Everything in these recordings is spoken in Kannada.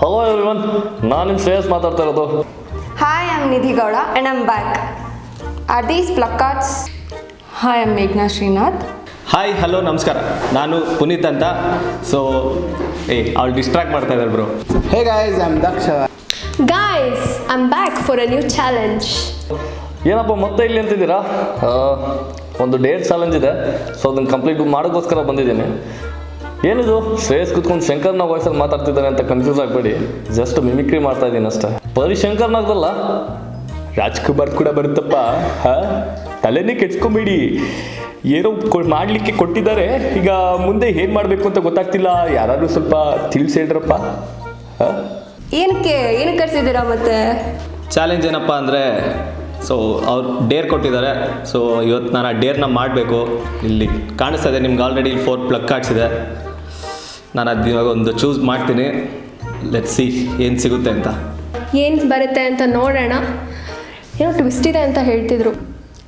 ಹಲೋ ಎವ್ರಿವನ್, ನಾನು ನಿಮ್ಮ ಶ್ರೇಯಸ್ ಮಾತಾಡ್ತಾ ಇರೋದು. Hi, I'm Nidhi Gowda and I'm back. Are these placards? Hi, I'm Meghna Srinath. Hi hello ನಮಸ್ಕಾರ, ನಾನು ಪುನೀತ್ ಅಂತ. ಸೊ ಅವಳು ಡಿಸ್ಟ್ರಾಕ್ಟ್ ಮಾಡ್ತಾ ಇದ್ದಾರೆ bro. Hey guys, I'm Daksha. Guys, I'm back for a new challenge. ಏನಪ್ಪ ಮತ್ತೆ ಇಲ್ಲಿ ಅಂತಿದ್ದೀರಾ? ಒಂದು ಡೇಟ್ ಚಾಲೆಂಜ್ ಇದೆ, ಸೊ ಅದನ್ನು ಕಂಪ್ಲೀಟ್ ಮಾಡೋಕ್ಕೋಸ್ಕರ ಬಂದಿದ್ದೀನಿ. ಏನಿದು ಶ್ರೇಯಸ್ ಕುತ್ಕೊಂಡು ಶಂಕರ್ನ ವಾಯ್ಸಲ್ಲಿ ಮಾತಾಡ್ತಿದ್ದಾನೆ ಅಂತ ಕನ್ಫ್ಯೂಸ್ ಆಗಬೇಡಿ, ಜಸ್ಟ್ ಮಿಮಿಕ್ರಿ ಮಾಡ್ತಾ ಇದ್ದೀನಿ ಅಷ್ಟೇ. ಬರೀ ಶಂಕರ್ನಾಗ್ದಲ್ಲ, ರಾಜ್ಕುಮಾರ್ ಕೂಡ ಬರುತ್ತಪ್ಪ. ತಲೆನೇ ಕೆಡ್ಸ್ಕೊಂಬೇಡಿ, ಏನೋ ಮಾಡಲಿಕ್ಕೆ ಕೊಟ್ಟಿದ್ದಾರೆ, ಈಗ ಮುಂದೆ ಏನು ಮಾಡಬೇಕು ಅಂತ ಗೊತ್ತಾಗ್ತಿಲ್ಲ. ಯಾರಾದರೂ ಸ್ವಲ್ಪ ತಿಳಿಸಿ ಹೇಳ್ರಪ್ಪ. ಏನಕ್ಕೆ ಕರ್ಸಿದ್ದೀರಾ ಮತ್ತೆ? ಚಾಲೆಂಜ್ ಏನಪ್ಪ ಅಂದರೆ, ಸೊ ಅವ್ರು ಡೇರ್ ಕೊಟ್ಟಿದ್ದಾರೆ. ಸೊ ಇವತ್ತು ನಾನು ಆ ಡೇರ್ನ ಮಾಡಬೇಕು. ಇಲ್ಲಿ ಕಾಣಿಸ್ತಾ ಇದೆ ನಿಮ್ಗೆ ಆಲ್ರೆಡಿ 4 ಪ್ಲಗ್ ಕಾರ್ಡ್ಸ್ ಇದೆ. ನಾನು ಅದು ಇವಾಗ ಒಂದು ಚೂಸ್ ಮಾಡ್ತೀನಿ. ಲೆಟ್ಸ್ ಸಿ ಏನು ಸಿಗುತ್ತೆ ಅಂತ. ಏನು ಬರುತ್ತೆ ಅಂತ ನೋಡೋಣ. ಏನೋ ಟ್ವಿಸ್ಟ್ ಇದೆ ಅಂತ ಹೇಳ್ತಿದ್ರು.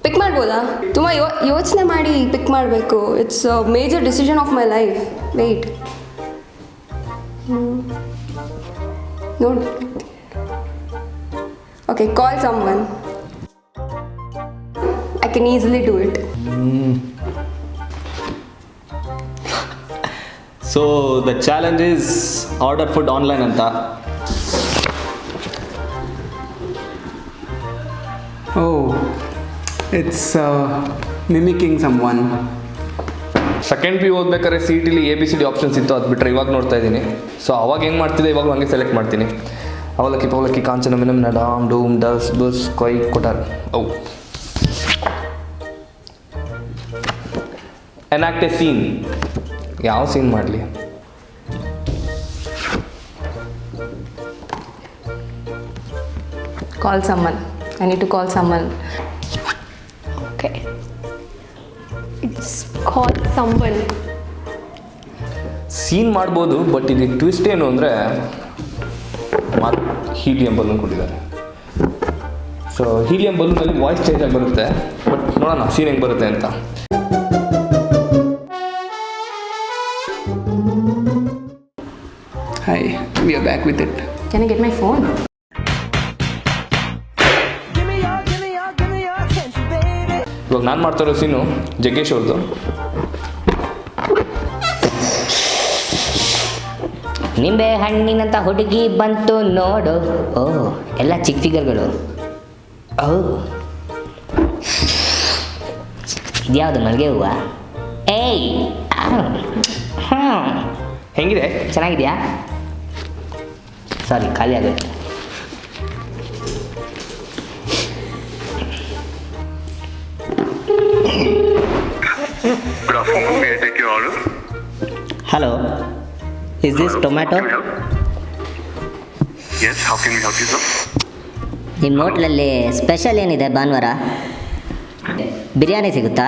ಪಿಕ್ ಮಾಡ್ಬೋದಾ? ತುಂಬ ಯೋಚನೆ ಮಾಡಿ ಪಿಕ್ ಮಾಡಬೇಕು. It's major decision of my life. Wait, ನೋಡಿ. Okay, call someone. I can easily do it. So the challenge is order food online ಅಂತ. Oh, it's mimicking someone. Second P ಓದ್ಬೇಕಾದ್ರೆ CET-ಲಿ ABCD ಆಪ್ಷನ್ಸ್ ಇತ್ತು, ಅದು ಬಿಟ್ಟರೆ ಇವಾಗ ನೋಡ್ತಾ ಇದ್ದೀನಿ. ಸೊ ಅವಾಗ ಹೆಂಗೆ ಮಾಡ್ತಿದ್ದೆ, ಇವಾಗ ಹಂಗೆ ಸೆಲೆಕ್ಟ್ ಮಾಡ್ತೀನಿ. ಅವಲಕ್ಕಿ ಪವಲಕ್ಕಿ ಕಾಂಚನ minimum dam dome does bus ಕೊಯ್ ಕೊಟಾರ್. ಅವು ಎನಾಕ್ಟ್ ಎ ಸೀನ್. ಯಾವ ಸೀನ್ ಮಾಡಲಿ? Call someone. I need to call someone. Okay. It's called someone. Scene ಮಾಡ್ಬೋದು, ಬಟ್ ಇಲ್ಲಿ ಟ್ವಿಸ್ಟ್ ಏನು ಅಂದರೆ ಹೀಲಿಯಂ ಬಲೂನ್ ಕೊಟ್ಟಿದ್ದಾರೆ. ಸೊ ಹೀಲಿಯಂ ಬಲೂನಲ್ಲಿ ವಾಯ್ಸ್ ಚೇಂಜ್ ಆಗಿ ಬರುತ್ತೆ, ಬಟ್ ನೋಡೋಣ ಸೀನ್ ಹೆಂಗೆ ಬರುತ್ತೆ ಅಂತ. Hi, we are back with it. Can I get my phone? ಇವಾಗ ನಾನು ಮಾಡ್ತಾ ಇರೋ ಸೀನು ಜಗ್ಗೇಶ್ ಅವ್ರದ್ದು. ನಿಂಬೆ ಹಣ್ಣಿನಂತ ಹುಡುಗಿ ಬಂತು ನೋಡು. ಓ, ಎಲ್ಲ ಚಿಕ್ಕ ಫಿಗರ್ಗಳು. ಓ, ಇದ್ಯಾವುದು ಮಲ್ಲಿಗೆ ಹೂವ? ಏಯ್, ಹೆಂಗಿದೆ? ಚೆನ್ನಾಗಿದೆಯಾ? ಸಾರಿ, ಖಾಲಿ ಆಗುತ್ತೆ. Good afternoon. May I take your order? Hello, is this tomato? Can we help? Yes, how can we help you, sir? ನಿಮ್ಮ ಹೋಟ್ಲಲ್ಲಿ ಸ್ಪೆಷಲ್ ಏನಿದೆ ಭಾನುವಾರ? ಬಿರಿಯಾನಿ ಸಿಗುತ್ತಾ?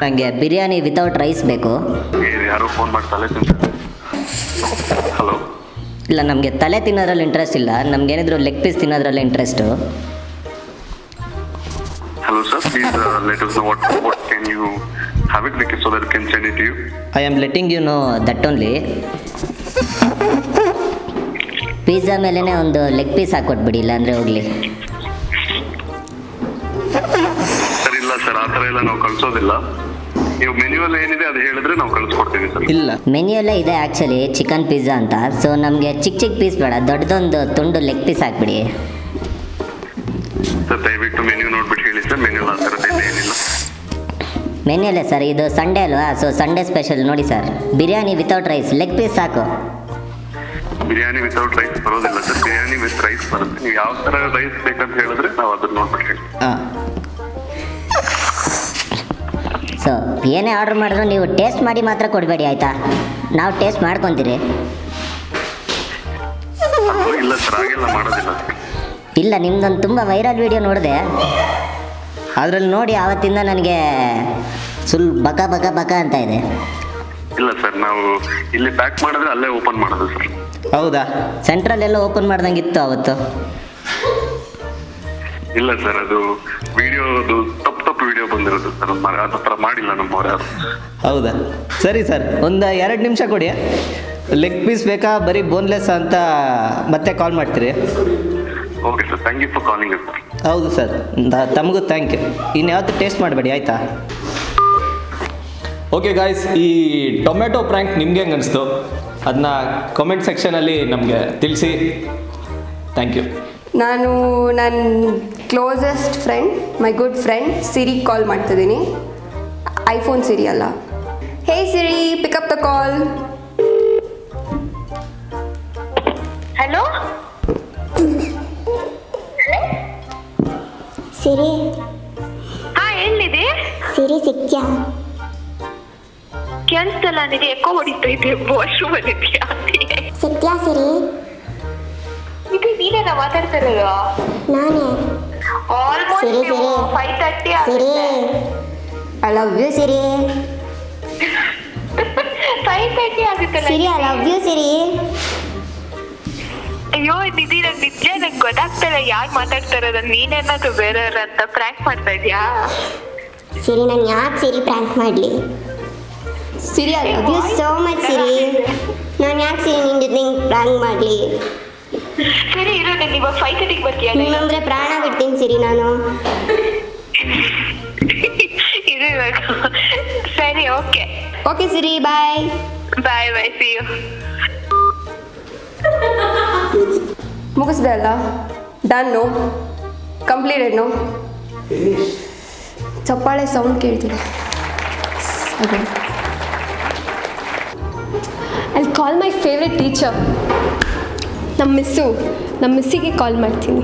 ನನಗೆ ಬಿರಿಯಾನಿ ವಿತೌಟ್ ರೈಸ್ ಬೇಕು. ಯಾರೋ ಫೋನ್ ಮಾಡಿ ತಲೆ ತಿಂತಾರೆ. ಹಲೋ. ಇಲ್ಲ, ನಮಗೆ ತಲೆ ತಿನ್ನೋದ್ರಲ್ಲಿ ಇಂಟ್ರೆಸ್ಟ್ ಇಲ್ಲ, ನಮಗೇನಿದ್ರು ಲೆಗ್ ಪೀಸ್ ತಿನ್ನೋದ್ರಲ್ಲಿ interest. Hello, sir. Please let us know what can you have it so that we can send it to you. I am letting you know that only. Pizza ಮೇಲೇ ಒಂದು ಲೆಗ್ ಪೀಸ್ ಹಾಕ್ಕೊಟ್ಬಿಡಿ, ಇಲ್ಲಾಂದರೆ ಹೋಗಲಿ. ಸರ್ ಇಲ್ಲ ಸರ್, ಆ ಥರ ಎಲ್ಲ ನಾವು ಕಳಿಸೋದಿಲ್ಲ. ನೀವು ಮೆನ್ಯೂಲ್ಲಿ ಏನಿದೆ ಅದು ಹೇಳಿದ್ರೆ ನಾವು ಕಳಿಸ್ಕೊಡ್ತೀವಿ ಸರ್. ಇಲ್ಲ, ಮೆನ್ಯೂ ಎಲ್ಲ ಇದೆ ಆ್ಯಕ್ಚುಲಿ, ಚಿಕನ್ ಪಿಜ್ಜಾ ಅಂತ. ಸೊ ನಮಗೆ ಚಿಕ್ಕ ಚಿಕ್ಕ ಪೀಸ್ ಬೇಡ, ದೊಡ್ಡದೊಂದು ತುಂಡು ಲೆಗ್ ಪೀಸ್ ಹಾಕ್ಬಿಡಿ. ಸರ್ ದಯವಿಟ್ಟು ಮೆನ್ಯೂ ನೋಡ್ಬಿಟ್ಟು ಹೇಳಿ ಸರ್. ಮೆನ್ಯೂ ಆ ಥರದ್ದು ಏನಿಲ್ಲ. ಮೆನ್ಯೂ ಅಲ್ಲೇ ಸರ್, ಇದು ಸಂಡೇ ಅಲ್ವಾ? ಸೊ ಸಂಡೇ ಸ್ಪೆಷಲ್ ನೋಡಿ sir, biryani without rice, leg piece ಸಾಕು. ಬಿರಿಯಾನಿ ವಿತೌಟ್ ರೈಸ್ ಬರೋದಿಲ್ಲ ಸರ್, ಬಿರಿಯಾನಿ ವಿತ್ ರೈಸ್ ಬರುತ್ತೆ. ನೀವು ಯಾವ ಥರ ರೈಸ್ ಬೇಕಂತ ಹೇಳಿದ್ರೆ ನಾವು ಅದನ್ನ ನೋಡ್ಬಿಟ್ಟು ಹೇಳಿ. ಹಾಂ. ಸೊ ಏನೇ ಆರ್ಡ್ರ್ ಮಾಡಿದ್ರು ನೀವು ಟೇಸ್ಟ್ ಮಾಡಿ ಮಾತ್ರ ಕೊಡಬೇಡಿ, ಆಯಿತಾ? ನಾವು ಟೇಸ್ಟ್ ಮಾಡ್ಕೊತೀರಿ. ಇಲ್ಲ ಸರ್, ಹಾಗೆಲ್ಲ ಮಾಡೋದಿಲ್ಲ. ಇಲ್ಲ, ನಿಮ್ದೊಂದು ತುಂಬ ವೈರಲ್ ವಿಡಿಯೋ ನೋಡಿದೆ, ಅದರಲ್ಲಿ ನೋಡಿ ಆವತ್ತಿಂದ ನನಗೆ ಬಕ ಬಕ ಬಕ ಅಂತ ಇದೆ. ಇಲ್ಲ ಸರ್, ನಾವು ಇಲ್ಲಿ ಪ್ಯಾಕ್ ಮಾಡಿದ್ರೆ ಅಲ್ಲೇ ಓಪನ್ ಮಾಡೋದು ಸರ್. ಹೌದಾ? ಸೆಂಟ್ರಲ್ ಎಲ್ಲ ಓಪನ್ ಮಾಡ್ದಂಗಿತ್ತು ಅವತ್ತು. ಇಲ್ಲ ಸರ್, ಅದು ವಿಡಿಯೋದು ತಪ್ಪು ವಿಡಿಯೋ ಬಂದಿರೋದು ಸರ್. ಆ ಥರ ಮಾಡಿಲ್ಲ ನಮ್ಮವ್ರು ಯಾರು. ಹೌದಾ? ಸರಿ ಸರ್, ಒಂದು 2 ನಿಮಿಷ ಕೊಡಿ, ಲೆಗ್ ಪೀಸ್ ಬೇಕಾ ಬರೀ ಬೋನ್ಲೆಸ್ ಅಂತ ಮತ್ತೆ ಕಾಲ್ ಮಾಡ್ತೀರಿ? Okay sir, thank you for calling sir. ಹೌದು ಸರ್, ತಮಗೂ ಥ್ಯಾಂಕ್ ಯು. ಇನ್ಯಾವತ್ತು ಟೇಸ್ಟ್ ಮಾಡಬೇಡಿ ಆಯಿತಾ? ಓಕೆ ಗಾಯ್ಸ್, ಈ ಟೊಮೆಟೊ ಪ್ರ್ಯಾಂಕ್ ನಿಮ್ಗೆ ಹೆಂಗೆ ಅನಿಸ್ತು ಅದನ್ನ ಕಾಮೆಂಟ್ ಸೆಕ್ಷನಲ್ಲಿ ನಮಗೆ ತಿಳಿಸಿ. Thank you. ನಾನು ನನ್ನ closest friend, my good friend Siri call ಮಾಡ್ತಿದ್ದೀನಿ. ಐಫೋನ್ ಸಿರಿ ಅಲ್ಲ. Hey Siri, pick up the call. Hello Siri, ಹಾ ಎಲ್ಲಿದೆ? ಸಿರಿ ಸಿಕ್ತ್ಯಾ? ಕೆಲ್ಸಲ್ಲ, ನಿನಗೆ ಎಕೋ ಹೊಡಿತಾ ಇದೆಯಾ? ವಾಶ್ರೂಮ್ ಅಲ್ಲಿ ಇದೆಯಾ? ಸಿಕ್ತ್ಯಾ ಸಿರಿ? ಇದು ನೀನೇನ ಮಾತಾಡ್ತಾ ಇರೋದು? ನಾನೇ. Almost Siri, Siri. 5:30 Siri, I love you Siri. 5:30 ಆಗುತ್ತಲ್ಲ. Siri, I love you Siri. ಅಯ್ಯೋ ನಿಧಿ, ನಂಗೆ ಗೊತ್ತಾಗ್ತಲ್ಲ ಯಾರು ಮಾತಾಡ್ತಾ ಇರೋದು. ನೀನೇನಾದ್ರು ಬೇರೆಯವ್ರ ಅಂತ ಪ್ರ್ಯಾಂಕ್ ಮಾಡ್ತಾ ಇದ್ಯಾ? ಸಿರಿ, ನಾನು ಯಾಕೆ ಸಿರಿ ಪ್ರ್ಯಾಂಕ್ ಮಾಡಲಿ? Siri, I love you so much Siri. ನಾನು ಯಾಕೆ ಸಿರಿ ನಿನ್ನ ಜೊತೆ ಹಿಂಗೆ ಪ್ರ್ಯಾಂಕ್ ಮಾಡಲಿ? ಸರಿ ಇರೋ, ನಾನು ಇವಾಗ 5:30 ಬರ್ತೀಯ? ನೀನಂದ್ರೆ ಪ್ರಾಣ ಬಿಡ್ತೀನಿ ಸಿರಿ ನಾನು. ಇದು ಇವಾಗ ಸರಿ, okay okay Siri, bye. Bye bye, see you. ಮುಗಿಸ್ದೆ ಅಲ್ಲ? ಡನ್ನು, ಕಂಪ್ಲೀಟೆಡ್ನು. ಚಪ್ಪಾಳೆ ಸೌಂಡ್ ಕೇಳ್ತೀನಿ. ಅದೇ ಅಲ್ಲಿ ಕಾಲ್ ಮೈ ಫೇವ್ರೆಟ್ ಟೀಚರ್, ನಮ್ಮ ಮಿಸ್ಸಿಗೆ ಕಾಲ್ ಮಾಡ್ತೀನಿ.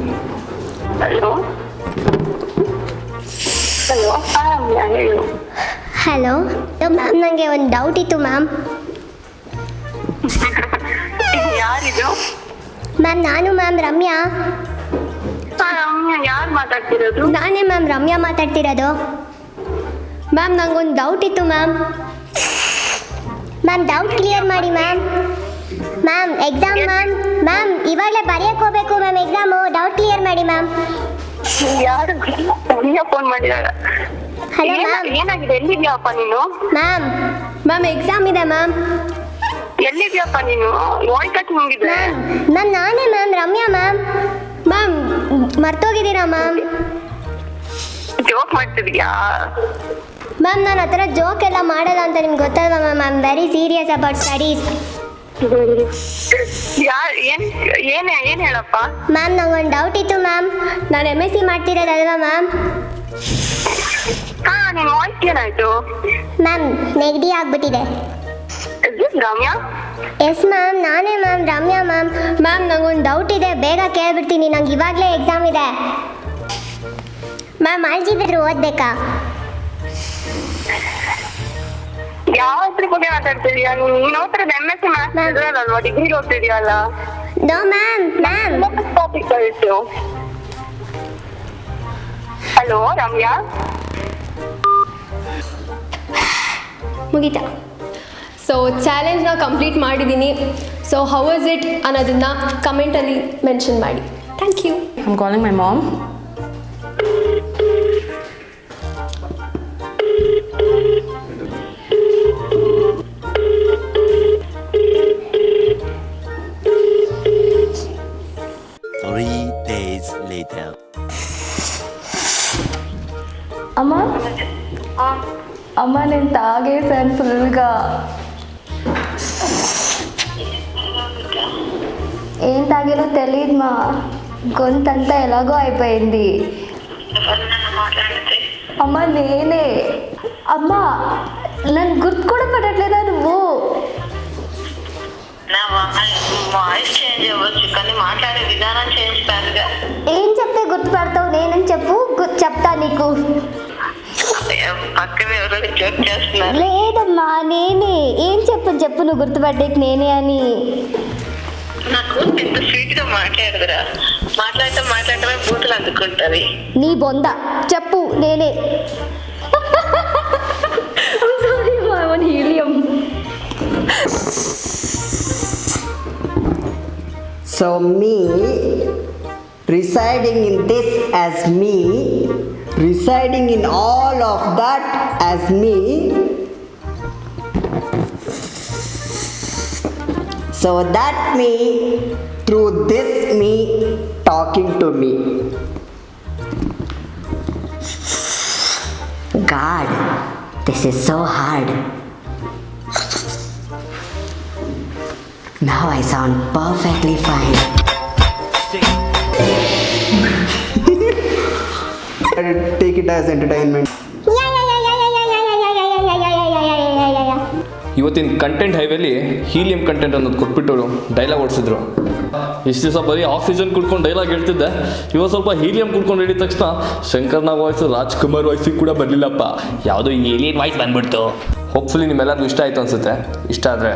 ಹಲೋ ಹಲೋ, ಹೇಳು. ಹಲೋ ಮ್ಯಾಮ್, ನನಗೆ ಒಂದು ಡೌಟ್ ಇತ್ತು ಮ್ಯಾಮ್. ಯಾರಿದು? ಮ್ಯಾಮ್ ನಾನು ಮ್ಯಾಮ್ ರಮ್ಯಾ. ಯಾರು ಮಾತಾಡ್ತಿರೋದು? ನಾನೇ ಮ್ಯಾಮ್, ರಮ್ಯಾ ಮಾತಾಡ್ತಿರೋದು. ಮ್ಯಾಮ್ ನಂಗೊಂದು ಡೌಟ್ ಇತ್ತು ಮ್ಯಾಮ್. ಮ್ಯಾಮ್ ಡೌಟ್ ಕ್ಲಿಯರ್ ಮಾಡಿ ಮ್ಯಾಮ್. ಮ್ಯಾಮ್ ಎಕ್ಸಾಮ್ ಮ್ಯಾಮ್ ಇವಾಗಲೇ ಬರೆಯಕ್ಕೆ ಹೋಗ್ಬೇಕು ಮ್ಯಾಮ್ ಎಕ್ಸಾಮು. ಡೌಟ್ ಕ್ಲಿಯರ್ ಮಾಡಿ ಮ್ಯಾಮ್. ಯಾರು? ಫೋನ್ ಮಾಡಿದಾರ. Hello ma'am. ಏನಾಗಿದೆ? ಎಲ್ಲಿದ್ಯಾಪ್ಪ ನೀನು? ಮ್ಯಾಮ್ ಎಕ್ಸಾಮ್ ಇದೆ ಮ್ಯಾಮ್. ಎಲ್ಲಿದ್ಯಪ್ಪ ನೀನು? ವಾಯ್ಸ್ ಕಟ್ ಹೋಗಿದೆ. ಮ್ಯಾಮ್ ನಾನೇ ಮ್ಯಾಮ್, ರಮ್ಯಾ ಮ್ಯಾಮ್. ಮ್ಯಾಮ್ ಮರ್ತೋಗಿದ್ದೀರಾ ಮ್ಯಾಮ್? ಜೋಕ್ ಮಾಡ್ತಿದ್ಯಾ? ಮ್ಯಾಮ್ ನಾನು ಆ ಥರ ಜೋಕ್ ಎಲ್ಲ ಮಾಡಲ್ಲ ಅಂತ ನಿಮ್ಗೆ ಗೊತ್ತಲ್ವಾ ma'am. I am very serious about studies. ಏನ್ ಹೇಳಪ್ಪ? ಮ್ಯಾಮ್ ನಂಗೊಂದು ಡೌಟ್ ಇತ್ತು ಮ್ಯಾಮ್. ನಾನು MSc ಮಾಡ್ತಿರೋದಲ್ವಾ ಮ್ಯಾಮ್? ಹಾ, ನಿನ್ ವಾಯ್ಸ್ ಏನಾಯ್ತು? ಮ್ಯಾಮ್ ನೆಗಡಿ ಆಗ್ಬಿಟ್ಟಿದೆ. ರಮ್ಯಾ? ಎಸ್ ಮ್ಯಾಮ್, ನಾನೇ ಮ್ಯಾಮ್, ರಮ್ಯಾ ಮ್ಯಾಮ್. ಮ್ಯಾಮ್ ನಂಗೊಂದು ಡೌಟ್ ಇದೆ, ಬೇಗ ಕೇಳ್ಬಿಡ್ತೀನಿ. ನಂಗೆ ಇವಾಗಲೇ ಎಕ್ಸಾಮ್ ಇದೆ ಮ್ಯಾಮ್. ಆಲ್ಜಿಬ್ರಾ ಓದಬೇಕಾ? ಯಾವ್ದ್ರ ಬಗ್ಗೆ ಮಾತಾಡ್ತಿದ್ಯಾ ನೀನು? ಓದ್ತಿರೋದು MSc ಮಾಡ್ತಿದ್ರಲ್ವಾ, ಡಿಗ್ರಿ ಓದ್ತಿದ್ಯಲ್ಲ? No ma'am. ಟಾಪಿಕ್ ಆಯ್ತು. ಹಲೋ ರಮ್ಯಾ? ಮುಗೀತಾ? ಸೊ ಚಾಲೆಂಜ್ನ ಕಂಪ್ಲೀಟ್ ಮಾಡಿದ್ದೀನಿ. ಸೊ ಹೌ ವಾಸ್ ಇಟ್ ಅನ್ನೋದನ್ನು ಕಮೆಂಟಲ್ಲಿ ಮೆನ್ಷನ್ ಮಾಡಿ. Thank you. I'm calling my mom. అమ్మ నేను తాగేసాను ఫుల్గా. ఏం తాగానో తెలియదు మా, గొంతంతా ఎలాగో అయిపోయింది. అమ్మ నేనే. అమ్మ నన్ను గుర్తు కూడా పడట్లేదా నువ్వు? వాయిస్ చేంజ్ అవ్వచ్చు కానీ మాట్లాడే విధానం చేంజ్ కాదుగా. ఏం చెప్తే గుర్తుపడతావు? నేనని చెప్పు, చెప్తా నీకు. పక్కన ఎవరైనా జోక్ చేస్తున్నారు. లేదమ్మా నేనే. ఏం చెప్పు నువ్వు గుర్తుపడ్డేకి నేనే అని. నాకు ఎంత స్వీట్ గా మాట్లాడదురా. మాట్లాడటమే బూతులు అందుకుంటది. నీ బొంద చెప్పు నేనే. సారీ మా, one helium. So me residing in this as me, residing in all of that as me, So that me, through this me talking to me. God, this is so hard. Now I sound perfectly fine. Take it as entertainment. ಇವತ್ತಿನ ಕಂಟೆಂಟ್ ಹೈವೇಲಿ ಹೀಲಿಯಂ ಕಂಟೆಂಟ್ ಅನ್ನೋದು ಕೊಟ್ಬಿಟ್ಟು ಡೈಲಾಗ್ ಓಡಿಸಿದ್ರು. ಇಷ್ಟು ದಿವಸ ಬರೀ ಆಕ್ಸಿಜನ್ ಕುಡ್ಕೊಂಡು ಡೈಲಾಗ್ ಹೇಳ್ತಿದ್ದೆ, ಇವತ್ತು ಸ್ವಲ್ಪ ಹೀಲಿಯಂ ಕುಡ್ಕೊಂಡು ಹೇಳಿದ ತಕ್ಷಣ ಶಂಕರ್ನ ವಾಯ್ಸು ರಾಜ್ಕುಮಾರ್ ವಾಯ್ಸಿಗೆ ಕೂಡ ಬರಲಿಲ್ಲಪ್ಪ, ಯಾವುದೋ ಏಲಿಯನ್ ವಾಯ್ಸ್ ಬಂದ್ಬಿಡ್ತು. ಹೋಪ್ಫುಲಿ ನಿಮ್ಮೆಲ್ಲರಿಗೂ ಇಷ್ಟ ಆಯಿತು ಅನಿಸುತ್ತೆ. ಇಷ್ಟ ಆದರೆ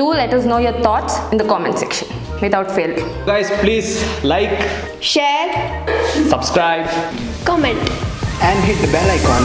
Do let us know your thoughts in the comment section without fail. Guys please like, Share. Subscribe. Comment. And hit the bell icon.